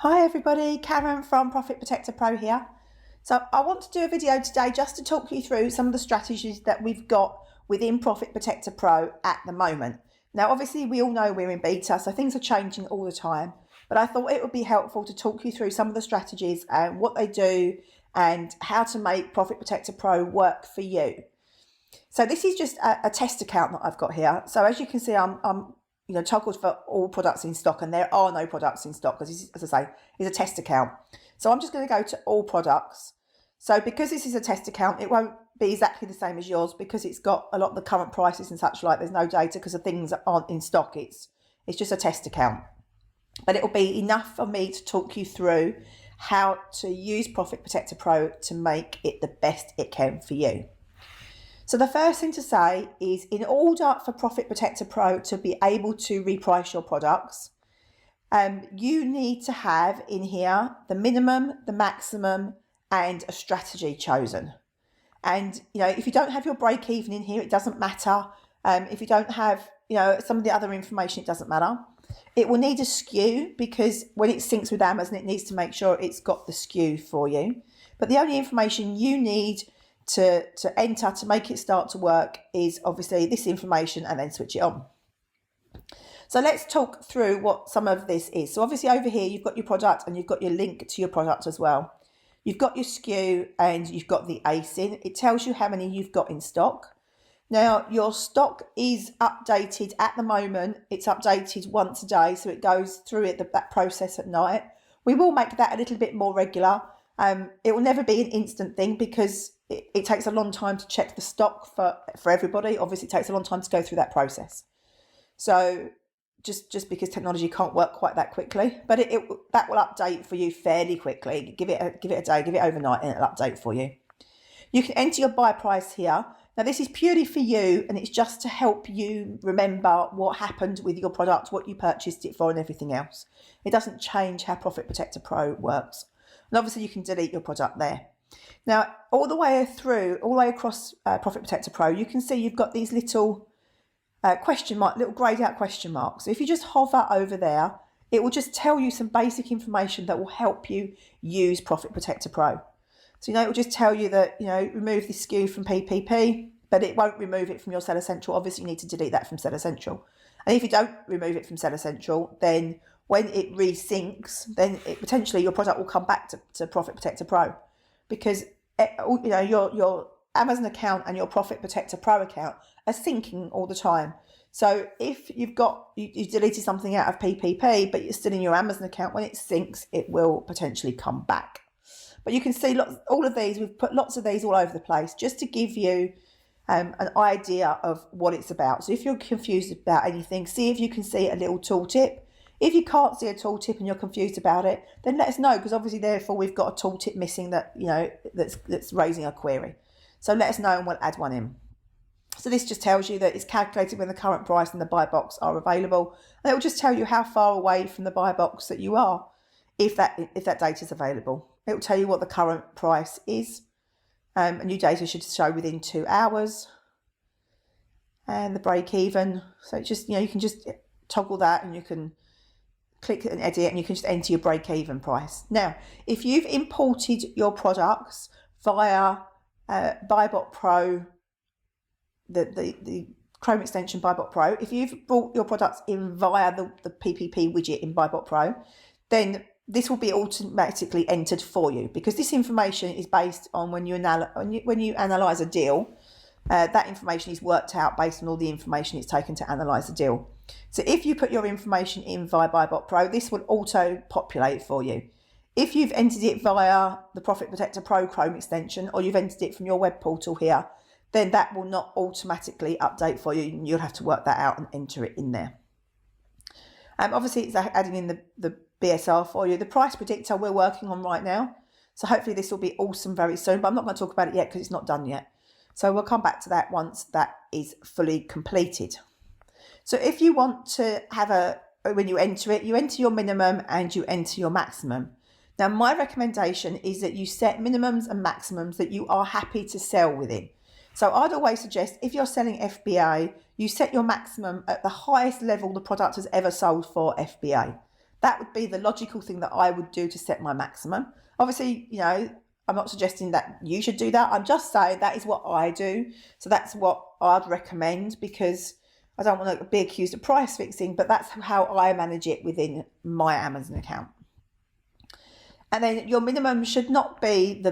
Hi everybody, Karen from Profit Protector Pro here. So I want to do a video today just to talk you through some of the strategies that we've got within Profit Protector Pro at the moment. Now obviously we all know we're in beta, so things are changing all the time, but I thought it would be helpful to talk you through some of the strategies and what they do and how to make Profit Protector Pro work for you. So this is just a test account that I've got here. So as you can see, I'm toggled for all products in stock, and there are no products in stock because this, as I say, is a test account. So I'm just going to go to all products. So because this is a test account, it won't be exactly the same as yours because it's got a lot of the current prices and such like. There's no data because the things aren't in stock. It's just a test account. But it will be enough for me to talk you through how to use Profit Protector Pro to make it the best it can for you. So the first thing to say is, in order for Profit Protector Pro to be able to reprice your products, you need to have in here the minimum, the maximum, and a strategy chosen. And if you don't have your break even in here, it doesn't matter. If you don't have some of the other information, it doesn't matter. It will need a SKU because when it syncs with Amazon, it needs to make sure it's got the SKU for you. But the only information you need to enter to make it start to work is obviously this information, and then switch it on. So let's talk through what some of this is. So obviously over here you've got your product and you've got your link to your product as well. You've got your SKU and you've got the ASIN. It tells you how many you've got in stock. Now your stock is updated at the moment. It's updated once a day, so it goes through that process at night. We will make that a little bit more regular. It will never be an instant thing because it takes a long time to check the stock for everybody. Obviously, it takes a long time to go through that process. So just because technology can't work quite that quickly, but that will update for you fairly quickly. Give it a day, give it overnight, and it'll update for you. You can enter your buy price here. Now this is purely for you, and it's just to help you remember what happened with your product, what you purchased it for, and everything else. It doesn't change how Profit Protector Pro works. And obviously you can delete your product there. Now, all the way across Profit Protector Pro, you can see you've got these little little greyed out question marks. So if you just hover over there, it will just tell you some basic information that will help you use Profit Protector Pro. So, it will just tell you that, remove this SKU from PPP, but it won't remove it from your Seller Central. Obviously, you need to delete that from Seller Central. And if you don't remove it from Seller Central, then when it resyncs, then potentially your product will come back to Profit Protector Pro, because your Amazon account and your Profit Protector Pro account are syncing all the time. So if you've deleted something out of PPP, but you're still in your Amazon account, when it syncs, it will potentially come back. But you can see all of these. We've put lots of these all over the place just to give you an idea of what it's about. So if you're confused about anything, see if you can see a little tooltip. If you can't see a tooltip and you're confused about it, then let us know, because obviously therefore we've got a tooltip missing that's raising a query. So let us know and we'll add one in. So this just tells you that it's calculated when the current price and the buy box are available, and it will just tell you how far away from the buy box that you are if that data is available. It will tell you what the current price is. And new data should show within 2 hours. And the break even. So it's just, you can just toggle that, and you can click and edit, and you can just enter your break even price. Now, if you've imported your products via Buybot Pro, the Chrome extension Buybot Pro, if you've brought your products in via the PPP widget in Buybot Pro, then this will be automatically entered for you, because this information is based on when you analyze a deal. That information is worked out based on all the information it's taken to analyze the deal. So if you put your information in via Buybot Pro, this will auto populate for you. If you've entered it via the Profit Protector Pro Chrome extension, or you've entered it from your web portal here, then that will not automatically update for you. You'll have to work that out and enter it in there. Obviously it's adding in the BSR for you. The price predictor we're working on right now. So hopefully this will be awesome very soon, but I'm not going to talk about it yet because it's not done yet. So we'll come back to that once that is fully completed. So if you want to have when you enter it, you enter your minimum and you enter your maximum. Now, my recommendation is that you set minimums and maximums that you are happy to sell within. So I'd always suggest, if you're selling FBA, you set your maximum at the highest level the product has ever sold for FBA. That would be the logical thing that I would do to set my maximum. Obviously, I'm not suggesting that you should do that. I'm just saying that is what I do. So that's what I'd recommend, because I don't want to be accused of price fixing, but that's how I manage it within my Amazon account. And then your minimum should not be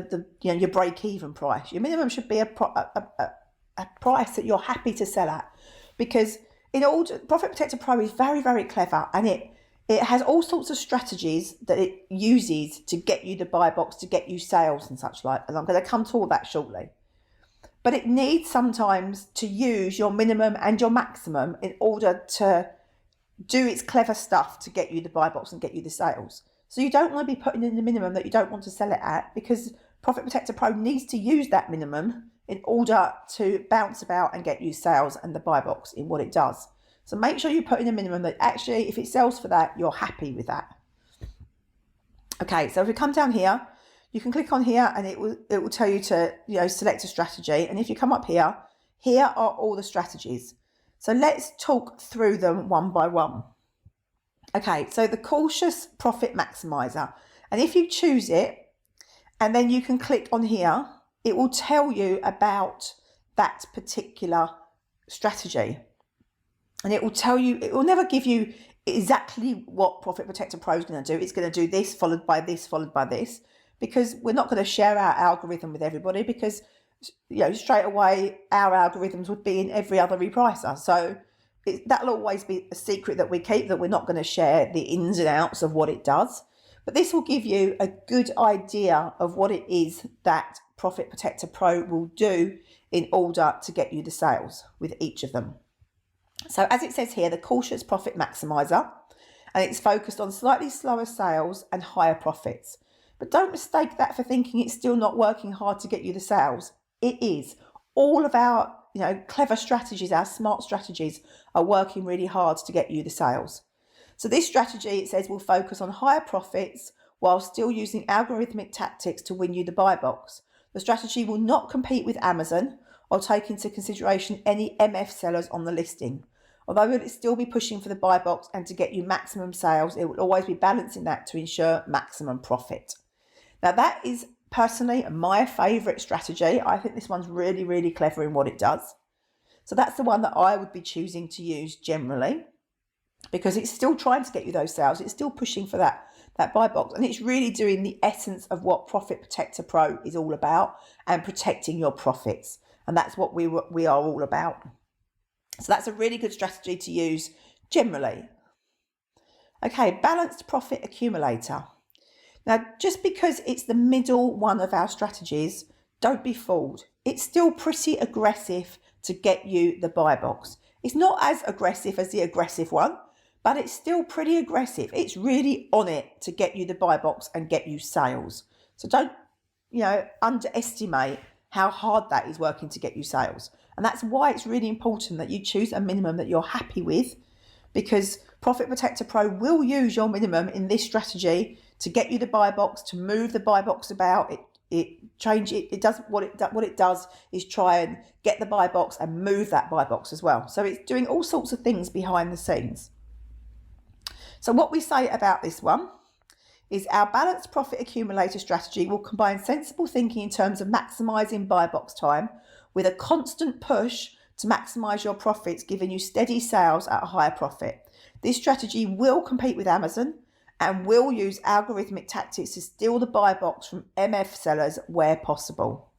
your break-even price. Your minimum should be a price that you're happy to sell at, because Profit Protector Pro is very, very clever, and it has all sorts of strategies that it uses to get you the buy box, to get you sales and such like. And I'm going to come to all that shortly. But it needs sometimes to use your minimum and your maximum in order to do its clever stuff to get you the buy box and get you the sales. So you don't want to be putting in the minimum that you don't want to sell it at, because Profit Protector Pro needs to use that minimum in order to bounce about and get you sales and the buy box in what it does. So make sure you put in a minimum that actually, if it sells for that, you're happy with that. Okay, so if we come down here, you can click on here and it will tell you to select a strategy. And if you come up here, here are all the strategies. So let's talk through them one by one. Okay, so the cautious profit maximizer. And if you choose it, and then you can click on here, it will tell you about that particular strategy. And it will tell you, it will never give you exactly what Profit Protector Pro is going to do. It's going to do this, followed by this, followed by this, because we're not going to share our algorithm with everybody, because straight away our algorithms would be in every other repricer. So that'll always be a secret that we keep, that we're not going to share the ins and outs of what it does. But this will give you a good idea of what it is that Profit Protector Pro will do in order to get you the sales with each of them. So as it says here, the cautious profit maximizer, and it's focused on slightly slower sales and higher profits. But don't mistake that for thinking it's still not working hard to get you the sales. It is. All of our clever strategies, our smart strategies, are working really hard to get you the sales. So this strategy, it says, will focus on higher profits while still using algorithmic tactics to win you the buy box. The strategy will not compete with Amazon or take into consideration any MF sellers on the listing. Although it will still be pushing for the buy box and to get you maximum sales, it will always be balancing that to ensure maximum profit. Now that is personally my favourite strategy. I think this one's really, really clever in what it does. So that's the one that I would be choosing to use generally, because it's still trying to get you those sales. It's still pushing for that buy box, and it's really doing the essence of what Profit Protector Pro is all about, and protecting your profits. And that's what we are all about. So that's a really good strategy to use generally. Okay, balanced profit accumulator. Now, just because it's the middle one of our strategies, don't be fooled. It's still pretty aggressive to get you the buy box. It's not as aggressive as the aggressive one, but it's still pretty aggressive. It's really on it to get you the buy box and get you sales. So don't, underestimate how hard that is working to get you sales. And that's why it's really important that you choose a minimum that you're happy with, because Profit Protector Pro will use your minimum in this strategy to get you the buy box, to move the buy box about. It does what it does is try and get the buy box and move that buy box as well. So it's doing all sorts of things behind the scenes. So what we say about this one is our balanced profit accumulator strategy will combine sensible thinking in terms of maximizing buy box time with a constant push to maximize your profits, giving you steady sales at a higher profit. This strategy will compete with Amazon and will use algorithmic tactics to steal the buy box from MF sellers where possible.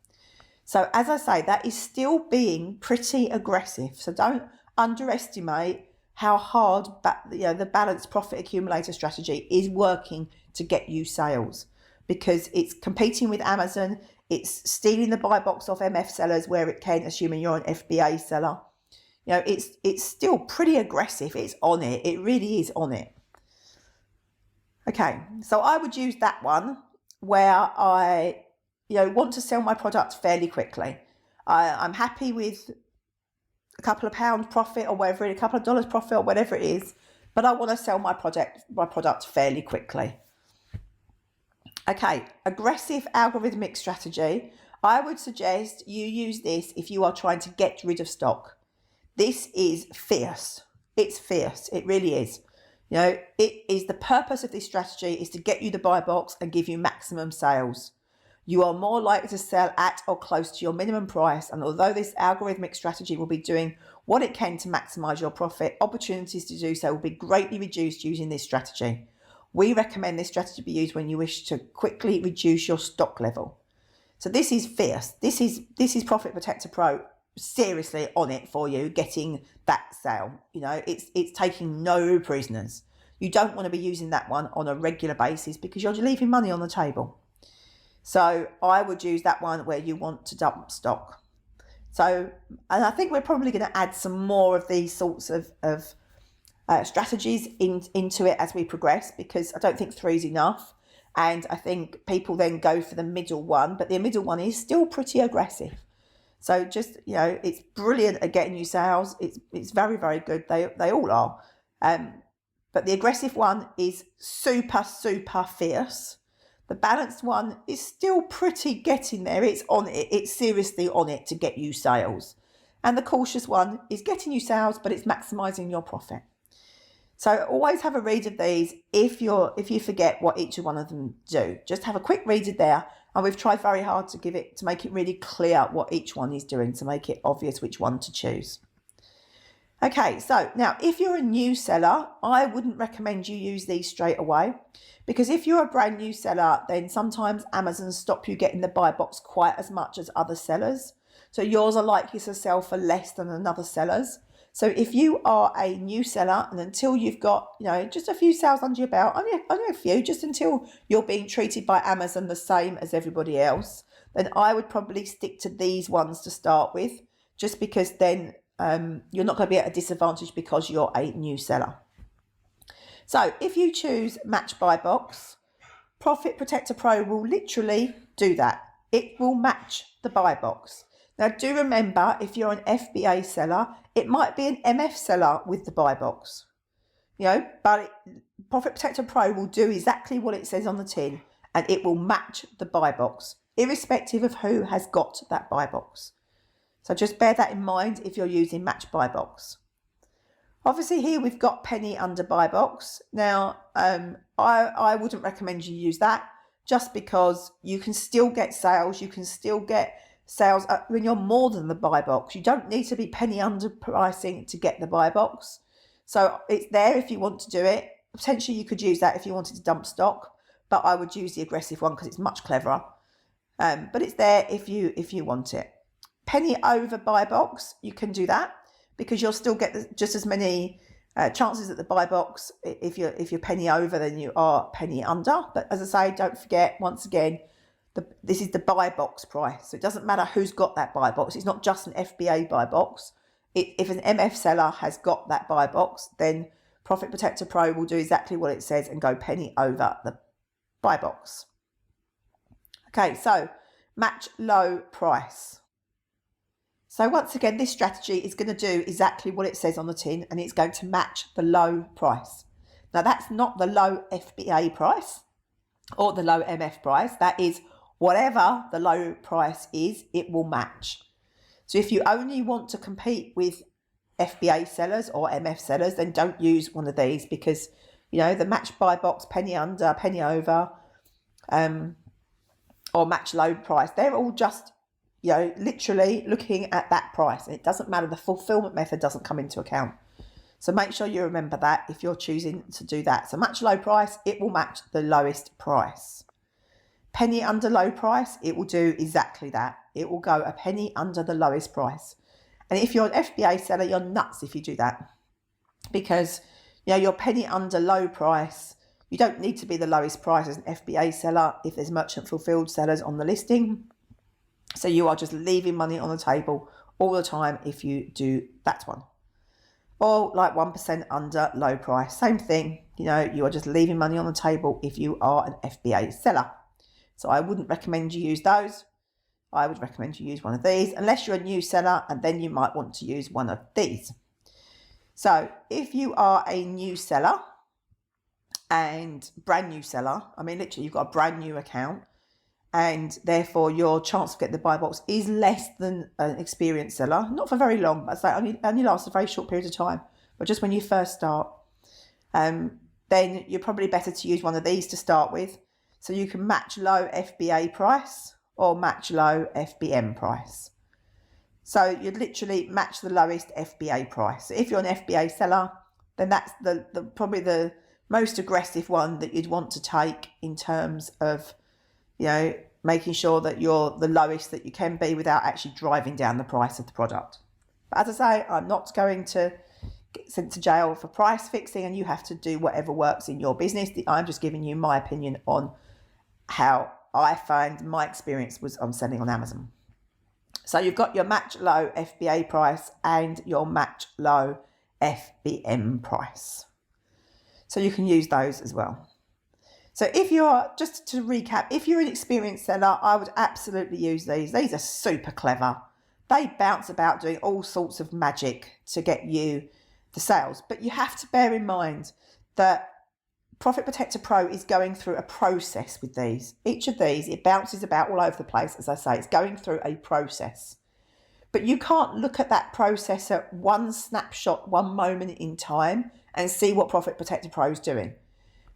So as I say, that is still being pretty aggressive. So don't underestimate how hard the balanced profit accumulator strategy is working to get you sales, because it's competing with Amazon. It's stealing the buy box off MF sellers where it can, assuming you're an FBA seller. It's still pretty aggressive. It's on it. It really is on it. Okay, so I would use that one where I, want to sell my product fairly quickly. I'm happy with a couple of pounds profit or whatever, a couple of dollars profit or whatever it is, but I want to sell my product fairly quickly. Okay, aggressive algorithmic strategy. I would suggest you use this if you are trying to get rid of stock. This is fierce. It's fierce. It really is. You know, it is the purpose of this strategy is to get you the buy box and give you maximum sales. You are more likely to sell at or close to your minimum price. And although this algorithmic strategy will be doing what it can to maximize your profit, opportunities to do so will be greatly reduced using this strategy. We recommend this strategy be used when you wish to quickly reduce your stock level. So this is fierce. This is Profit Protector Pro seriously on it for you, getting that sale. You know, it's taking no prisoners. You don't want to be using that one on a regular basis because you're leaving money on the table. So I would use that one where you want to dump stock. So, and I think we're probably going to add some more of these sorts of strategies into it as we progress, because I don't think 3 is enough. And I think people then go for the middle one, but the middle one is still pretty aggressive. So just, you know, it's brilliant at getting you sales. It's very, very good. They all are. But the aggressive one is super, super fierce. The balanced one is still pretty getting there. It's on it. It's seriously on it to get you sales. And the cautious one is getting you sales, but it's maximizing your profit. So always have a read of these. If you forget what each one of them do, just have a quick read of there. And we've tried very hard to make it really clear what each one is doing, to make it obvious which one to choose. Okay, so now if you're a new seller, I wouldn't recommend you use these straight away, because if you're a brand new seller, then sometimes Amazon stop you getting the buy box quite as much as other sellers. So yours are likely to sell for less than another seller's. So if you are a new seller, and until you've got, you know, just a few sales under your belt, only a few, just until you're being treated by Amazon the same as everybody else, then I would probably stick to these ones to start with, just because then you're not going to be at a disadvantage because you're a new seller. So if you choose Match Buy Box, Profit Protector Pro will literally do that. It will match the buy box. Now do remember, if you're an FBA seller, it might be an MF seller with the buy box. You know, but Profit Protector Pro will do exactly what it says on the tin, and it will match the buy box, irrespective of who has got that buy box. So just bear that in mind if you're using Match Buy Box. Obviously here we've got penny under buy box. Now I wouldn't recommend you use that, just because you can still get sales. You can still get sales when you're more than the buy box. You don't need to be penny under pricing to get the buy box. So it's there if you want to do it. Potentially you could use that if you wanted to dump stock, but I would use the aggressive one because it's much cleverer. But it's there if you want it. Penny over buy box, you can do that because you'll still get just as many chances at the buy box if you're penny over than you are penny under. But as I say, don't forget, once again, this is the buy box price. So it doesn't matter who's got that buy box. It's not just an FBA buy box. If an MF seller has got that buy box, then Profit Protector Pro will do exactly what it says and go penny over the buy box. Okay, so match low price. So once again, this strategy is going to do exactly what it says on the tin, and it's going to match the low price. Now that's not the low FBA price or the low MF price. That is whatever the low price is, it will match. So if you only want to compete with FBA sellers or MF sellers, then don't use one of these, because, you know, the match buy box, penny under, penny over, or match low price, they're all just, you know, literally looking at that price. And it doesn't matter, the fulfillment method doesn't come into account. So make sure you remember that if you're choosing to do that. So match low price, it will match the lowest price. Penny under low price, it will do exactly that. It will go a penny under the lowest price. And if you're an FBA seller, you're nuts if you do that, because, you know, you're penny under low price. You don't need to be the lowest price as an FBA seller if there's merchant fulfilled sellers on the listing. So you are just leaving money on the table all the time if you do that one. Or like 1% under low price, same thing. You know, you are just leaving money on the table if you are an FBA seller. So I wouldn't recommend you use those. I would recommend you use one of these, unless you're a new seller, and then you might want to use one of these. So if you are a new seller and brand new seller, I mean, literally you've got a brand new account, and therefore your chance of getting the buy box is less than an experienced seller. Not for very long, but it's like only lasts a very short period of time, but just when you first start. then you're probably better to use one of these to start with. So you can match low FBA price or match low FBM price. So you'd literally match the lowest FBA price. So if you're an FBA seller, then that's probably the most aggressive one that you'd want to take in terms of, making sure that you're the lowest that you can be without actually driving down the price of the product. But as I say, I'm not going to get sent to jail for price fixing, and you have to do whatever works in your business. I'm just giving you my opinion on how I find my experience was on selling on Amazon. So you've got your match low FBA price and your match low FBM price. So you can use those as well. So just to recap, if you're an experienced seller, I would absolutely use these. These are super clever. They bounce about doing all sorts of magic to get you the sales. But you have to bear in mind that Profit Protector Pro is going through a process with these. Each of these, it bounces about all over the place. As I say, it's going through a process. But you can't look at that process at one snapshot, one moment in time and see what Profit Protector Pro is doing.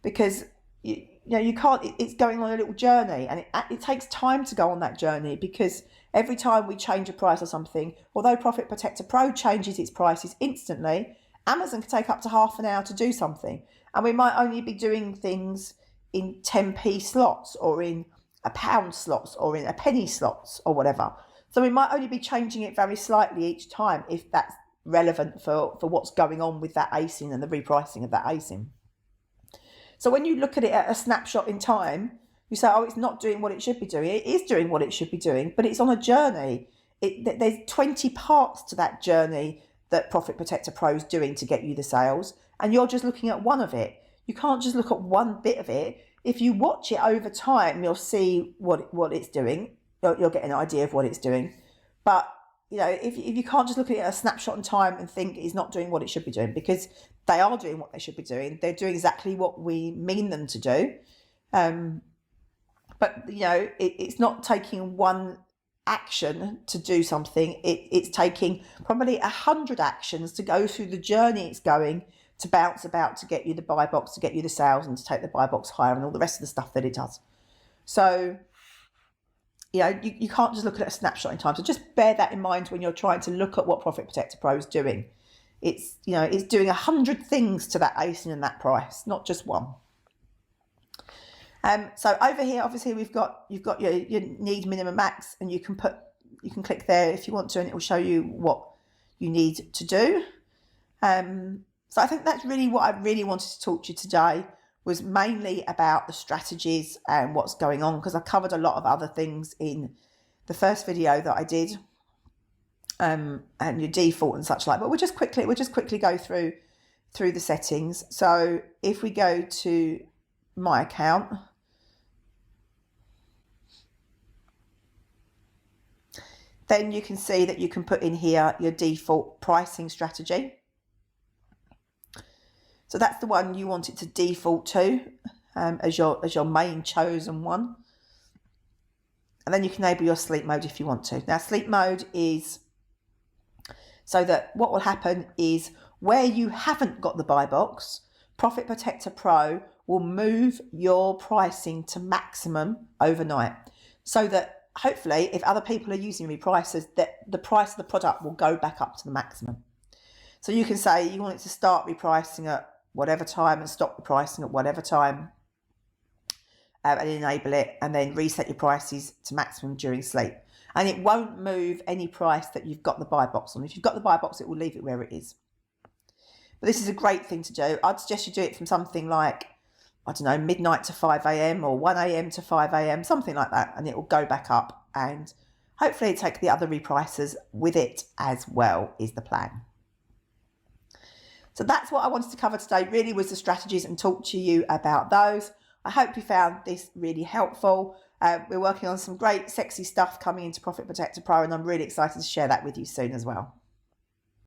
Because you can't, it's going on a little journey, and it takes time to go on that journey, because every time we change a price or something, although Profit Protector Pro changes its prices instantly, Amazon can take up to half an hour to do something. And we might only be doing things in 10p slots or in a pound slots or in a penny slots or whatever. So we might only be changing it very slightly each time if that's relevant for what's going on with that ASIN and the repricing of that ASIN. So when you look at it at a snapshot in time, you say, oh, it's not doing what it should be doing. It is doing what it should be doing, but it's on a journey. There's 20 parts to that journey that Profit Protector Pro is doing to get you the sales, and you're just looking at one of it. You can't just look at one bit of it. If you watch it over time, you'll see what it's doing. You'll get an idea of what it's doing. But if you can't just look at it at a snapshot in time and think it's not doing what it should be doing, because they are doing what they should be doing. They're doing exactly what we mean them to do. But it's not taking one action to do something. It's taking probably 100 actions to go through the journey it's going to bounce about to get you the buy box, to get you the sales, and to take the buy box higher, and all the rest of the stuff that it does. So you can't just look at a snapshot in time. So just bear that in mind when you're trying to look at what Profit Protector Pro is doing. It's doing 100 things to that ASIN and that price, not just one. So over here, obviously you've got your need minimum max, and you can click there if you want to, and it will show you what you need to do. So I think that's really what I really wanted to talk to you today, was mainly about the strategies and what's going on, because I covered a lot of other things in the first video that I did, and your default and such like. But we'll just quickly go through the settings. So if we go to my account, then you can see that you can put in here your default pricing strategy. So that's the one you want it to default to as your main chosen one. And then you can enable your sleep mode if you want to. Now, sleep mode is so that what will happen is where you haven't got the buy box, Profit Protector Pro will move your pricing to maximum overnight, so that hopefully if other people are using reprices, that the price of the product will go back up to the maximum. So you can say you want it to start repricing at whatever time and stop repricing at whatever time, and enable it, and then reset your prices to maximum during sleep. And it won't move any price that you've got the buy box on. If you've got the buy box, it will leave it where it is. But this is a great thing to do. I'd suggest you do it from something like, I don't know, midnight to 5 a.m. or 1 a.m. to 5 a.m., something like that, and it will go back up, and hopefully take the other reprices with it as well, is the plan. So that's what I wanted to cover today, really, was the strategies, and talk to you about those. I hope you found this really helpful. We're working on some great sexy stuff coming into Profit Protector Pro, and I'm really excited to share that with you soon as well.